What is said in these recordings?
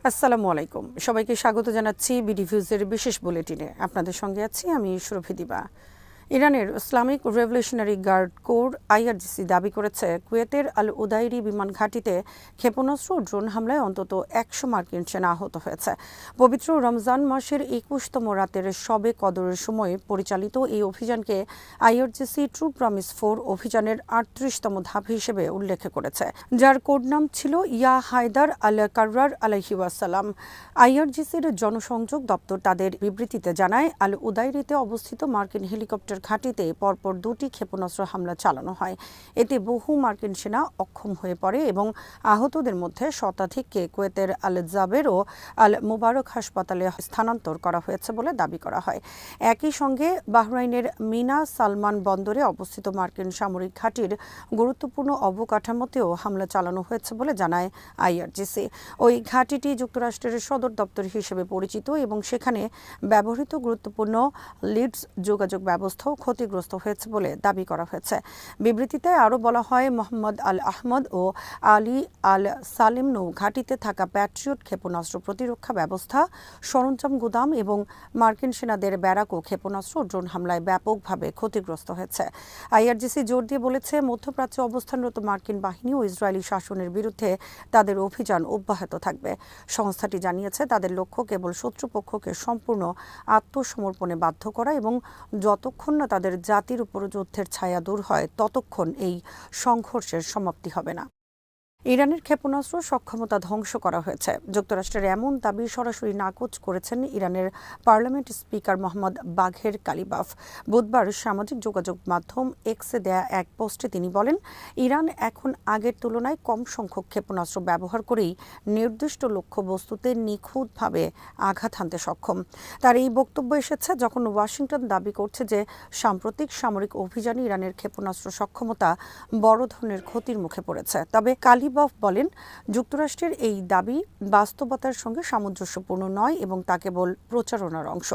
আসসালামু আলাইকুম, সবাইকে স্বাগত জানাচ্ছি বিডিভিউজের বিশেষ বুলেটিনে। আপনাদের সঙ্গে আছি আমি সুরভি দিবা। ইরানের Islamic Revolutionary Guard Corps IRGC দাবি করেছে কুয়েতের আল উদাইরি বিমান ঘাঁটিতে ক্ষেপণাস্ত্র ও ড্রোন হামলায় অন্তত ১০০ মার্কিন সেনা আহত হয়েছে। পবিত্র রমজান মাসের ২১তম রাতের শবে কদরের সময় পরিচালিত এই অভিযানকে আইআরজিসি ট্রু প্রমিস 4 অভিযানের ৩৮তম ধাপ হিসেবে উল্লেখ করেছে, যার কোড নাম ছিল ইয়া হায়দার আল কার্রার আলাইহি ওয়াসাল্লাম। আইআরজিসির জনসংযোগ দপ্তর তাদের বিবৃতিতে জানায়, আল উদাইরিতে অবস্থিত মার্কিন হেলিকপ্টার ঘাঁটিতে পরপর ২টি ক্ষেপণাস্ত্র হামলা চালানো হয়। এতে বহু মার্কিন সেনা অক্ষম হয়ে পড়ে এবং আহতদের মধ্যে শতাধিককে কুয়েতের আল জাবের ও আল মুবারক হাসপাতালে স্থানান্তর করা হয়েছে বলে দাবি করা হয়। একই সঙ্গে বাহরাইনের মিনা সালমান বন্দরে অবস্থিত মার্কিন সামরিক ঘাঁটির গুরুত্বপূর্ণ অবকাঠামোতেও হামলা চালানো হয়েছে বলে জানায় আইআরজিসি। ওই ঘাঁটিটি যুক্তরাষ্ট্রের সদর দপ্তর হিসেবে পরিচিত এবং সেখানে ব্যবহৃত গুরুত্বপূর্ণ লিডস যোগাযোগ ব্যবস্থাও ক্ষতিগ্রস্ত হয়েছে বলে দাবি করা হয়েছে। বিবৃতিতে আরও বলা হয়, মোহাম্মদ আল আহমদ ও আলী আল সালেম নৌ ঘাঁটিতে থাকা প্যাট্রিয়ট ক্ষেপণাস্ত্র প্রতিরক্ষা ব্যবস্থা, সরঞ্জাম গুদাম এবং মার্কিন সেনাদের ব্যারাক ও ক্ষেপণাস্ত্র ড্রোন হামলায় ব্যাপকভাবে ক্ষতিগ্রস্ত হয়েছে। আইআরজিসি জোর দিয়ে বলেছে, মধ্যপ্রাচ্যে অবস্থানরত মার্কিন বাহিনী ও ইসরায়েলি শাসনের বিরুদ্ধে তাদের অভিযান অব্যাহত থাকবে। সংস্থাটি জানিয়েছে, তাদের লক্ষ্য কেবল শত্রুপক্ষকে সম্পূর্ণ আত্মসমর্পণে বাধ্য করা এবং যতক্ষণ না তাদের জাতির উপর যুদ্ধের ছায়া দূর হয় ততক্ষণ এই সংঘর্ষের সমাপ্তি হবে না। ইরানের ক্ষেপণাস্ত্র সক্ষমতা ধ্বংস করা হয়েছে। যুক্তরাষ্ট্রের এমন দাবি সরাসরি নাকচ করেছেন ইরানের পার্লামেন্ট স্পিকার মোহাম্মদ বাঘের কালিবাফ। বুধবার সামাজিক যোগাযোগ মাধ্যম এক্সে দেয়া এক পোস্টে তিনি বলেন, ইরান এখন আগের তুলনায় কম সংখ্যক ক্ষেপণাস্ত্র ব্যবহার করেই নির্দিষ্ট লক্ষ্যবস্তুতে নিখুঁতভাবে আঘাত হানতে সক্ষম। তার এই বক্তব্য এসেছে যখন ওয়াশিংটন দাবি করছে যে সাম্প্রতিক সামরিক অভিযানে ইরানের ক্ষেপণাস্ত্র সক্ষমতা বড় ধরনের ক্ষতির মুখে পড়েছে। তবে কালিবাফ বলেন, যুক্তরাষ্ট্রের এই দাবি বাস্তবতার সঙ্গে সামঞ্জস্যপূর্ণ নয় এবং তা কেবল প্রচারণার অংশ।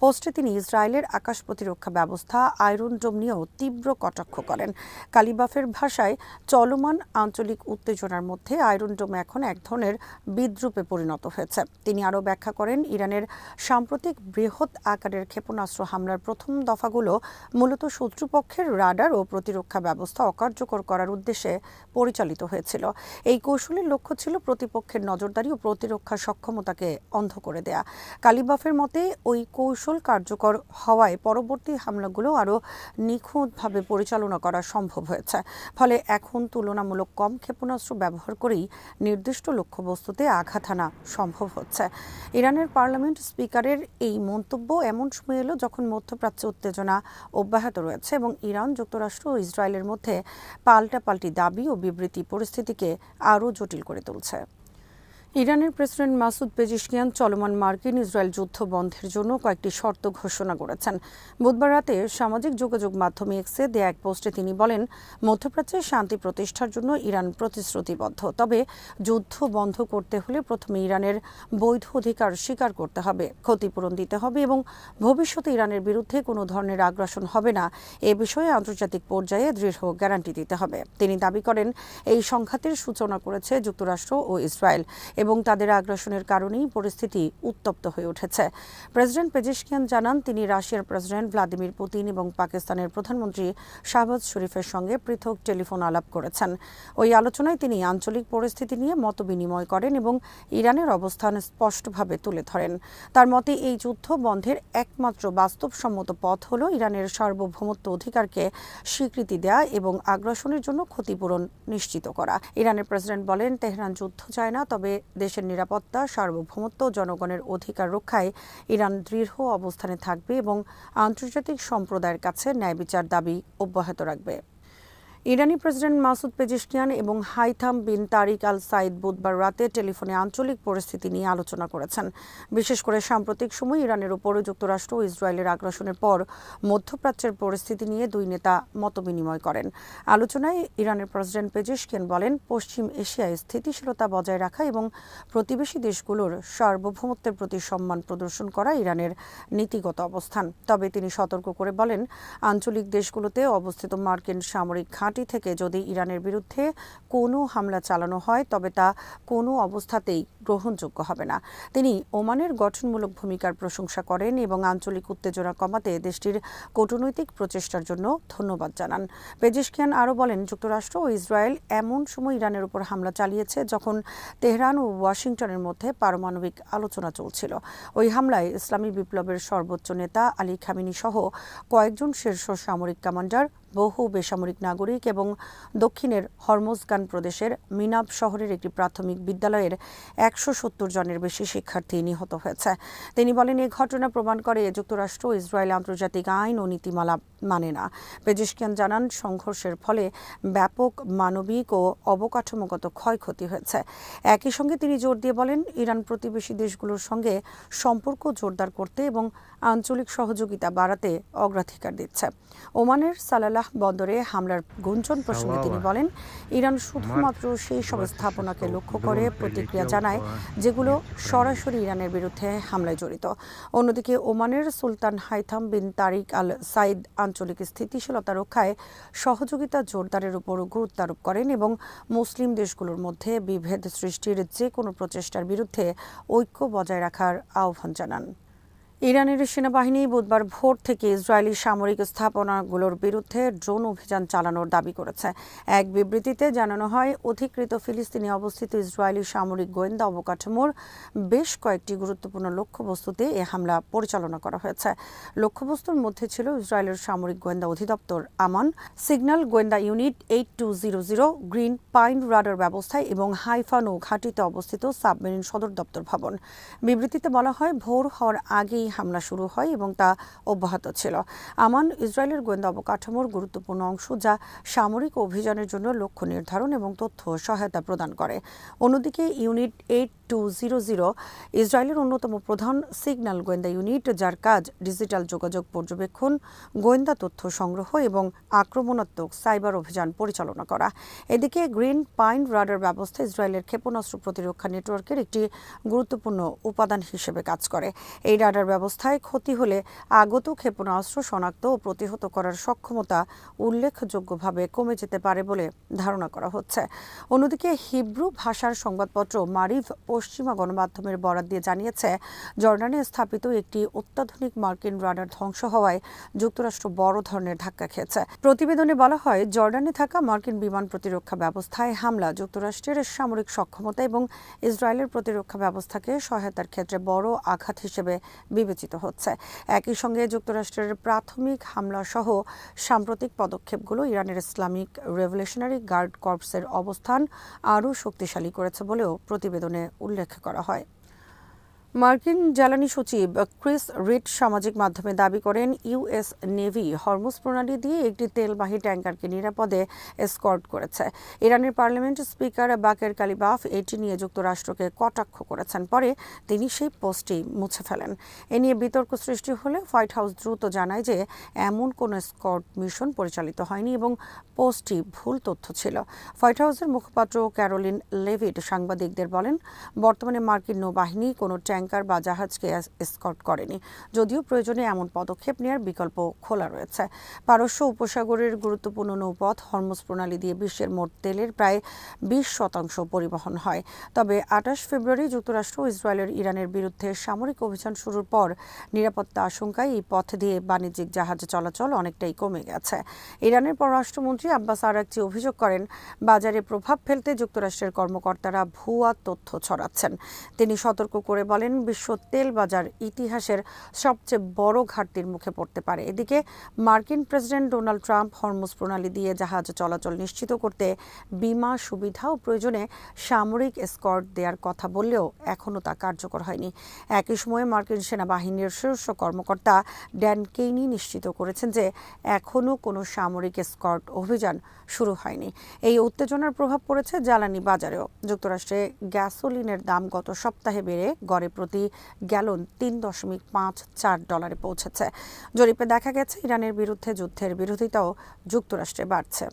পোস্টে তিনি ইসরায়েলের আকাশ প্রতিরক্ষা ব্যবস্থা আয়রন ডোম নিয়েও তীব্র কটাক্ষ করেন। কালিবাফের ভাষায়, চলমান আঞ্চলিক উত্তেজনার মধ্যে আয়রন ডোম এখন এক ধরনের বিদ্রূপে পরিণত হয়েছে। তিনি আরও ব্যাখ্যা করেন, ইরানের সাম্প্রতিক বৃহৎ আকারের ক্ষেপণাস্ত্র হামলার প্রথম দফাগুলো মূলত শত্রুপক্ষের রাডার ও প্রতিরক্ষা ব্যবস্থা অকার্যকর করার উদ্দেশ্যে পরিচালিত হয়েছিল। এই কৌশলের লক্ষ্য ছিল প্রতিপক্ষের নজরদারি ও প্রতিরক্ষা সক্ষমতাকে অন্ধ করে দেয়া। কালিবাফের মতে, ওই কৌশল কার্যকর হওয়ায় পরবর্তী হামলাগুলো আরও নিখুঁতভাবে পরিচালনা করা সম্ভব হয়েছে। ফলে এখন তুলনামূলক কম ক্ষেপণাস্ত্র ব্যবহার করেই নির্দিষ্ট লক্ষ্যবস্তুতে আঘাত হানা সম্ভব হচ্ছে। ইরানের পার্লামেন্ট স্পিকারের এই মন্তব্য এমন সময় এলো যখন মধ্যপ্রাচ্যে উত্তেজনা অব্যাহত রয়েছে এবং ইরান, যুক্তরাষ্ট্র ও ইসরায়েলের মধ্যে পাল্টাপাল্টি দাবি ও বিবৃতি পরিস্থিতিকে আরও জটিল করে তুলছে। ইরানের প্রেসিডেন্ট মাসুদ পেজিশকিয়ান চলমান মার্কিন ইসরায়েল যুদ্ধ বন্ধের জন্য কয়েকটি শর্ত ঘোষণা করেছেন। বুধবার রাতে সামাজিক যোগাযোগ মাধ্যম এক্সে দেয়া এক পোস্টে তিনি বলেন, মধ্যপ্রাচ্যে শান্তি প্রতিষ্ঠার জন্য ইরান প্রতিশ্রুতিবদ্ধ। তবে যুদ্ধ বন্ধ করতে হলে প্রথমে ইরানের বৈধ অধিকার স্বীকার করতে হবে, ক্ষতিপূরণ দিতে হবে এবং ভবিষ্যতে ইরানের বিরুদ্ধে কোনো ধরনের আগ্রাসন হবে না এ বিষয়ে আন্তর্জাতিক পর্যায়ে দৃঢ় গ্যারান্টি দিতে হবে। তিনি দাবি করেন, এই সংঘাতের সূচনা করেছে যুক্তরাষ্ট্র ও ইসরায়েল এবং তাদের আগ্রাসনের কারণেই পরিস্থিতি উত্তপ্ত হয়ে উঠেছে। প্রেসিডেন্ট পেজিশকিয়ান জানান, তিনি রাশিয়ার প্রেসিডেন্ট ভ্লাদিমির পুতিন এবং পাকিস্তানের প্রধানমন্ত্রী শাহবাজ শরীফের সঙ্গে পৃথক টেলিফোন আলাপ করেছেন। ওই আলোচনায় তিনি আঞ্চলিক পরিস্থিতি নিয়ে মতবিনিময় করেন এবং ইরানের অবস্থান স্পষ্টভাবে তুলে ধরেন। তার মতে, এই যুদ্ধ বন্ধের একমাত্র বাস্তবসম্মত পথ হল ইরানের সার্বভৌমত্ব অধিকারকে স্বীকৃতি দেয়া এবং আগ্রাসনের জন্য ক্ষতিপূরণ নিশ্চিত করা। ইরানের প্রেসিডেন্ট বলেন, তেহরান যুদ্ধ চায় না, তবে দেশের নিরাপত্তা, সার্বভৌমত্ব, জনগণের অধিকার রক্ষায় ইরান দৃঢ় অবস্থানে থাকবে এবং আন্তর্জাতিক সম্প্রদায়ের কাছে ন্যায়বিচার দাবি অব্যাহত রাখবে। ইরানি প্রেসিডেন্ট মাসুদ পেজিশকিয়ান এবং হাইথাম বিন তারিক আল সাইদ বুধবার রাতে টেলিফোনে আঞ্চলিক পরিস্থিতি নিয়ে আলোচনা করেছেন। বিশেষ করে সাম্প্রতিক সময় ইরানের উপর যুক্তরাষ্ট্র ও ইসরায়েলের আগ্রাসনের পর মধ্যপ্রাচ্যের পরিস্থিতি নিয়ে দুই নেতা মতবিনিময় করেন। আলোচনায় ইরানের প্রেসিডেন্ট পেজিশকিয়ান বলেন, পশ্চিম এশিয়ায় স্থিতিশীলতা বজায় রাখা এবং প্রতিবেশী দেশগুলোর সার্বভৌমত্বের প্রতি সম্মান প্রদর্শন করা ইরানের নীতিগত অবস্থান। তবে তিনি সতর্ক করে বলেন, আঞ্চলিক দেশগুলোতে অবস্থিত মার্কিন সামরিক ঘাঁটি থেকে যদি ইরানের বিরুদ্ধে কোনো হামলা চালানো হয় তবে তা কোনো অবস্থাতেই গ্রহণযোগ্য হবে না। তিনি ওমানের গঠনমূলক ভূমিকার প্রশংসা করেন এবং আঞ্চলিক উত্তেজনা কমাতে দেশটির কূটনৈতিক প্রচেষ্টার জন্য ধন্যবাদ জানান। পেজেশকিয়ান আরও বলেন, যুক্তরাষ্ট্র ও ইসরায়েল এমন সময় ইরানের উপর হামলা চালিয়েছে যখন তেহরান ও ওয়াশিংটনের মধ্যে পারমাণবিক আলোচনা চলছিল। ওই হামলায় ইসলামী বিপ্লবের সর্বোচ্চ নেতা আলী খামেনি সহ কয়েকজন শীর্ষ সামরিক কমান্ডার, বহু বেসামরিক নাগরিক এবং দক্ষিণের হরমোজগান প্রদেশের মিনাব শহরের একটি প্রাথমিক বিদ্যালয়ের ১৭০ জনের বেশি শিক্ষার্থী নিহত হয়েছে। তিনি বলেন, এই ঘটনা প্রমাণ করে যুক্তরাষ্ট্র ও ইসরায়েল আন্তর্জাতিক আইন ও নীতিমালা মানে না। পেজেশকিয়ান জানান, সংঘর্ষের ফলে ব্যাপক মানবিক ও অবকাঠামোগত ক্ষয়ক্ষতি হয়েছে। একই সঙ্গে তিনি জোর দিয়ে বলেন, ইরান প্রতিবেশী দেশগুলোর সঙ্গে সম্পর্ক জোরদার করতে এবং আঞ্চলিক সহযোগিতা বাড়াতে অগ্রাধিকার দিচ্ছে। ওমানের সালালাহ বন্দরে হামলার গুঞ্জন প্রসঙ্গে তিনি বলেন, ইরান শুধুমাত্র সেই সব স্থাপনাকে লক্ষ্য করে প্রতিক্রিয়া জানায় যেগুলো সরাসরি ইরানের বিরুদ্ধে হামলায় জড়িত। অন্যদিকে ওমানের সুলতান হাইথাম বিন তারিক আল সাইদ আঞ্চলিক স্থিতিশীলতা রক্ষায় সহযোগিতা জোরদারের উপর গুরুত্ব আরোপ করেন এবং মুসলিম দেশগুলোর মধ্যে বিভেদ সৃষ্টির যে কোনো প্রচেষ্টার বিরুদ্ধে ঐক্য বজায় রাখার আহ্বান জানান। ইরানের সেনাবাহিনী বুধবার ভোর থেকে ইসরায়েলি সামরিক স্থাপনাগুলোর বিরুদ্ধে ড্রোন অভিযান চালানোর দাবি করেছে। এক বিবৃতিতে জানানো হয়, অধিকৃত ফিলিস্তিনে অবস্থিত ইসরায়েলি সামরিক গোয়েন্দা অবকাঠামোর বেশ কয়েকটি গুরুত্বপূর্ণ লক্ষ্যবস্তুতে এ হামলা পরিচালনা করা হয়েছে। লক্ষ্যবস্তুর মধ্যে ছিল ইসরায়েলের সামরিক গোয়েন্দা অধিদপ্তর আমান, সিগন্যাল গোয়েন্দা ইউনিট 8200, গ্রিন পাইন রাডার ব্যবস্থায় এবং হাইফা নৌ ঘাঁটিতে অবস্থিত সাবমেরিন সদর দপ্তর ভবন। বিবৃতিতে বলা হয়, ভোর হওয়ার আগেই হামলা শুরু হয় এবং তা অব্যাহত ছিল। আমান ইসরায়েলের গোয়েন্দা অবকাঠামোর গুরুত্বপূর্ণ অংশ, যা সামরিক অভিযানের জন্য লক্ষ্য নির্ধারণ এবং তথ্য সহায়তা প্রদান করে। অন্যদিকে ইউনিট 8200 ইসরায়েলের অন্যতম প্রধান সিগন্যাল গোয়েন্দা ইউনিট, যার কাজ ডিজিটাল যোগাযোগ পর্যবেক্ষণ, গোয়েন্দা তথ্য সংগ্রহ এবং আক্রমণাত্মক সাইবার অভিযান পরিচালনা করা। এদিকে গ্রিন পাইন রাডার ব্যবস্থা ইসরায়েলের ক্ষেপণাস্ত্র প্রতিরক্ষা নেটওয়ার্কের একটি গুরুত্বপূর্ণ উপাদান হিসেবে কাজ করে। এই রাডার ব্যবস্থায় ক্ষতি হলে আগত ক্ষেপণাস্ত্র শনাক্ত ও প্রতিহত করার সক্ষমতা উল্লেখযোগ্যভাবে কমে যেতে পারে বলে ধারণা করা হচ্ছে। অন্যদিকে হিব্রু ভাষার সংবাদপত্র মারিভ পশ্চিমা গণমাধ্যমের বরাত দিয়ে জানিয়েছে, জর্ডানে স্থাপিত একটি অত্যাধুনিক মার্কিন রাডার ধ্বংস হওয়ায় যুক্তরাষ্ট্র বড় ধরনের ধাক্কা খেয়েছে। প্রতিবেদনে বলা হয়, জর্ডানে থাকা মার্কিন বিমান প্রতিরক্ষা ব্যবস্থায় হামলা যুক্তরাষ্ট্রের সামরিক সক্ষমতা এবং ইসরায়েলের প্রতিরক্ষা ব্যবস্থাকে সহায়তার ক্ষেত্রে বড় আঘাত হিসেবে বিবেচিত হচ্ছে। একই সঙ্গে যুক্তরাষ্ট্রের প্রাথমিক হামলা সহ সাম্প্রতিক পদক্ষেপগুলো ইরানের ইসলামিক রেভলিউশনারি গার্ড কর্পসের অবস্থান আরও শক্তিশালী করেছে বলেও প্রতিবেদনে উল্লেখ করা হয়। মার্কিন জ্বালানি সচিব ক্রিস রিড সামাজিক মাধ্যমে দাবি করেন, ইউএস নেভি হরমুজ প্রণালী দিয়ে একটি তেলবাহী ট্যাঙ্কারকে নিরাপদে এসকর্ট করেছে। ইরানের পার্লামেন্ট স্পিকার বাকের কালিবাফ এটি নিয়ে যুক্তরাষ্ট্রকে কটাক্ষ করেছেন। পরে তিনি সেই পোস্টটি মুছে ফেলেন। এ নিয়ে বিতর্ক সৃষ্টি হলে হোয়াইট হাউস দ্রুত জানায় যে এমন কোনো এসকর্ট মিশন পরিচালিত হয়নি এবং পোস্টটি ভুল তথ্য ছিল। হোয়াইট হাউসের মুখপাত্র ক্যারোলিন লেভিট সাংবাদিকদের বলেন, বর্তমানে মার্কিন নৌবাহিনী কোনো ট্যাঙ্কার বা জাহাজকে এসকর্ট করেনি, যদিও প্রয়োজনে এমন পদক্ষেপ নেওয়ার বিকল্প খোলা রয়েছে। পারস্য উপসাগরের গুরুত্বপূর্ণ নৌপথ হরমুজ প্রণালী দিয়ে বিশ্বের মোট তেলের প্রায় 20% পরিবহন হয়। তবে 28 ফেব্রুয়ারি যুক্তরাষ্ট্র ও ইসরায়েলের ইরানের বিরুদ্ধে সামরিক অভিযান শুরুর পর নিরাপত্তা আশঙ্কায় এই পথ দিয়ে বাণিজ্যিক জাহাজ চলাচল অনেকটাই কমে গেছে। ইরানের পররাষ্ট্রমন্ত্রী আব্বাস আরাগচি অভিযোগ করেন, বাজারে প্রভাব ফেলতে যুক্তরাষ্ট্রের কর্মকর্তারা ভুয়া তথ্য ছড়াচ্ছেন। তিনি সতর্ক করে বলেন, বিশ্ব তেল বাজার ইতিহাসের সবচেয়ে বড় ঘাটতির মুখে পড়তে পারে। এদিকে মার্কিন প্রেসিডেন্ট ডোনাল্ড ট্রাম্প হরমুজ প্রণালী দিয়ে জাহাজ চলাচল নিশ্চিত করতে বিমা সুবিধা ও প্রয়োজনে সামরিক এসকর্ট দেওয়ার কথা বললেও এখনও তা কার্যকর হয়নি। একই সময়ে মার্কিন সেনাবাহিনীর শীর্ষ কর্মকর্তা ড্যান কেইনি নিশ্চিত করেছেন যে এখনও কোনো সামরিক এসকর্ট অভিযান শুরু হয়নি। এই উত্তেজনার প্রভাব পড়েছে জ্বালানি বাজারেও। যুক্তরাষ্ট্রে গ্যাসোলিনের দাম গত সপ্তাহে বেড়ে গড়ে প্রতি গ্যালন $3.54 পৌঁছেছে। জরিপে দেখা গেছে, ইরানের বিরুদ্ধে যুদ্ধের বিরোধিতাও যুক্তরাষ্ট্রে বাড়ছে।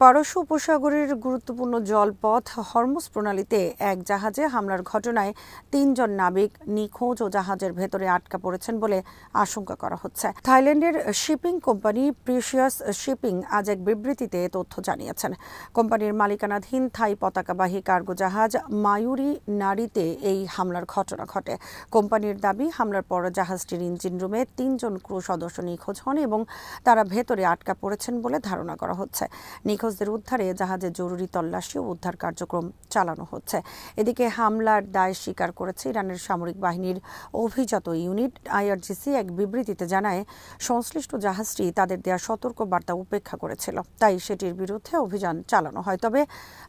পারস্য উপসাগরের গুরুত্বপূর্ণ জলপথ হরমুজ প্রণালীতে এক জাহাজে হামলার ঘটনায় ৩ জন নাবিক নিখোঁজ ও জাহাজের ভেতরে আটকা পড়েছেন বলে আশঙ্কা করা হচ্ছে। থাইল্যান্ডের শিপিং কোম্পানি প্রিশিয়াস শিপিং আজ এক বিবৃতিতে তথ্য জানিয়েছেন। কোম্পানির মালিকানাধীন থাই পতাকাবাহী কার্গো জাহাজ মায়ুরি নারীতে এই হামলার ঘটনা ঘটে। কোম্পানির দাবি, হামলার পর জাহাজটির ইঞ্জিন রুমে ৩ জন ক্রু সদস্য নিখোঁজ হন এবং তারা ভেতরে আটকা পড়েছেন বলে ধারণা করা হচ্ছে। নিখোঁজদের উদ্ধারে জাহাজের জরুরি তল্লাশি ও উদ্ধার কার্যক্রম চালানো হচ্ছে। এদিকে হামলার দায় স্বীকার করেছে ইরানের সামরিক বাহিনীর অভিজাত ইউনিট। আইআরজিসি এক বিবৃতিতে জানায়, সংশ্লিষ্ট জাহাজটি তাদের দেয়া সতর্ক বার্তা উপেক্ষা করেছিল, তাই সেটির বিরুদ্ধে অভিযান চালানো হয়। তবে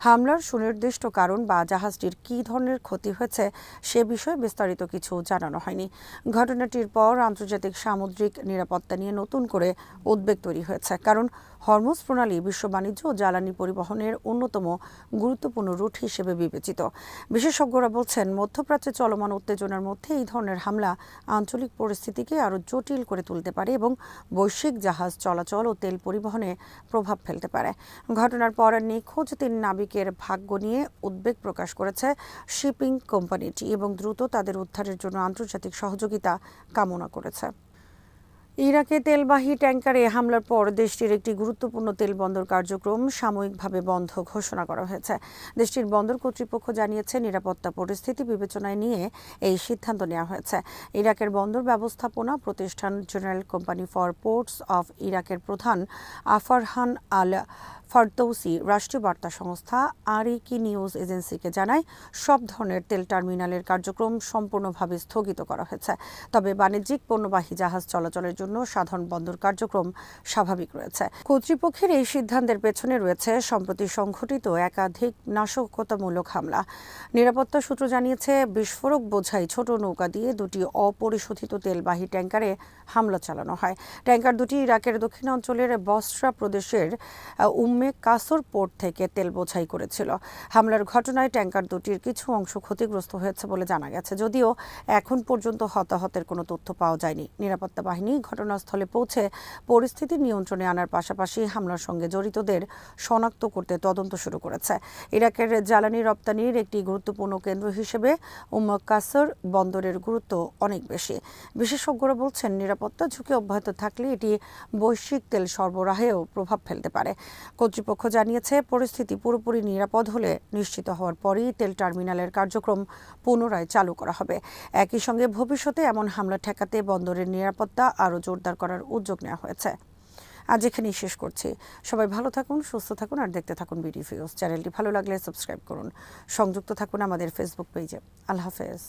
হামলার সুনির্দিষ্ট কারণ বা জাহাজটির কী ধরনের ক্ষতি হয়েছে সে বিষয়ে বিস্তারিত কিছু জানানো হয়নি। ঘটনাটির পর আন্তর্জাতিক সামুদ্রিক নিরাপত্তা নিয়ে নতুন করে উদ্বেগ তৈরি হয়েছে, কারণ হরমুজ প্রণালী বিশ্ব বাণিজ্য ও জ্বালানি পরিবহনের অন্যতম গুরুত্বপূর্ণ রুট হিসেবে বিবেচিত। বিশেষজ্ঞরা বলছেন, মধ্যপ্রাচ্যে চলমান উত্তেজনার মধ্যে এই ধরনের হামলা আঞ্চলিক পরিস্থিতিকে আরও জটিল করে তুলতে পারে এবং বৈশ্বিক জাহাজ চলাচল ও তেল পরিবহনে প্রভাব ফেলতে পারে। ঘটনার পর নিখোঁজ ৩ নাবিকের ভাগ্য নিয়ে উদ্বেগ প্রকাশ করেছে শিপিং কোম্পানিটি এবং দ্রুত তাদের উদ্ধারের জন্য আন্তর্জাতিক সহযোগিতা কামনা করেছে। ইরাকে তেলবাহী ট্যাংকারে হামলার পর দেশটির একটি গুরুত্বপূর্ণ তেল বন্দর কার্যক্রম সাময়িকভাবে বন্ধ ঘোষণা করা হয়েছে। দেশটির বন্দর কর্তৃপক্ষ জানিয়েছে, নিরাপত্তা পরিস্থিতি বিবেচনায় নিয়ে এই সিদ্ধান্ত নেওয়া হয়েছে। ইরাকের বন্দর ব্যবস্থাপনা প্রতিষ্ঠান general company for ports of ইরাকের প্রধান আফারহান আল ফারদৌসি রাষ্ট্রীয় বার্তা সংস্থা আরিকি নিউজ এজেন্সিকে জানায়, সব ধরনের তেল টার্মিনালের কার্যক্রম সম্পূর্ণভাবে স্থগিত করা হয়েছে। তবে বাণিজ্যিক পণ্যবাহী জাহাজ চলাচলের জন্য সাধারণ বন্দর কার্যক্রম স্বাভাবিক রয়েছে। কর্তৃপক্ষের এই সিদ্ধান্তের পেছনে রয়েছে সম্প্রতি সংঘটিত একাধিক নাশকতামূলক হামলা। নিরাপত্তা সূত্র জানিয়েছে, বিস্ফোরক বোঝাই ছোট নৌকা দিয়ে 2টি অপরিশোধিত তেলবাহী ট্যাংকারে হামলা চালানো হয়। ট্যাংকার দুটি ইরাকের দক্ষিণাঞ্চলের বসরা প্রদেশের কাসর পোর্ট থেকে তেল বোঝাই করেছিল। হামলার ঘটনায় ট্যাংকার দুটির কিছু অংশ ক্ষতিগ্রস্ত হয়েছে বলে জানা গেছে, যদিও এখন পর্যন্ত হতাহতের কোনো তথ্য পাওয়া যায়নি। নিরাপত্তা বাহিনী ঘটনাস্থলে পৌঁছে পরিস্থিতি নিয়ন্ত্রণে আনার পাশাপাশি হামলার সঙ্গে জড়িতদের শনাক্ত করতে তদন্ত শুরু করেছে। ইরাকের জ্বালানি রপ্তানির একটি গুরুত্বপূর্ণ কেন্দ্র হিসেবে কাসর বন্দরের গুরুত্ব অনেক বেশি। বিশেষজ্ঞরা বলছেন, নিরাপত্তা ঝুঁকি অব্যাহত থাকলে এটি বৈশ্বিক তেল সরবরাহেও প্রভাব ফেলতে পারে। কর্তৃপক্ষ জানিয়েছে, পরিস্থিতি পুরোপুরি নিরাপদ হলে নিশ্চিত হওয়ার পরই তেল টার্মিনালের কার্যক্রম পুনরায় চালু করা হবে। একই সঙ্গে ভবিষ্যতে এমন হামলা ঠেকাতে বন্দরের নিরাপত্তা আরও জোরদার করার উদ্যোগ নেওয়া হয়েছে। আজ এখানেই শেষ করছি। সবাই ভালো থাকুন, সুস্থ থাকুন আর দেখতে থাকুন বিডি নিউজ। চ্যানেলটি ভালো লাগলে সাবস্ক্রাইব করুন। সংযুক্ত থাকুন আমাদের ফেসবুক পেজে। আল্লাহ হাফেজ।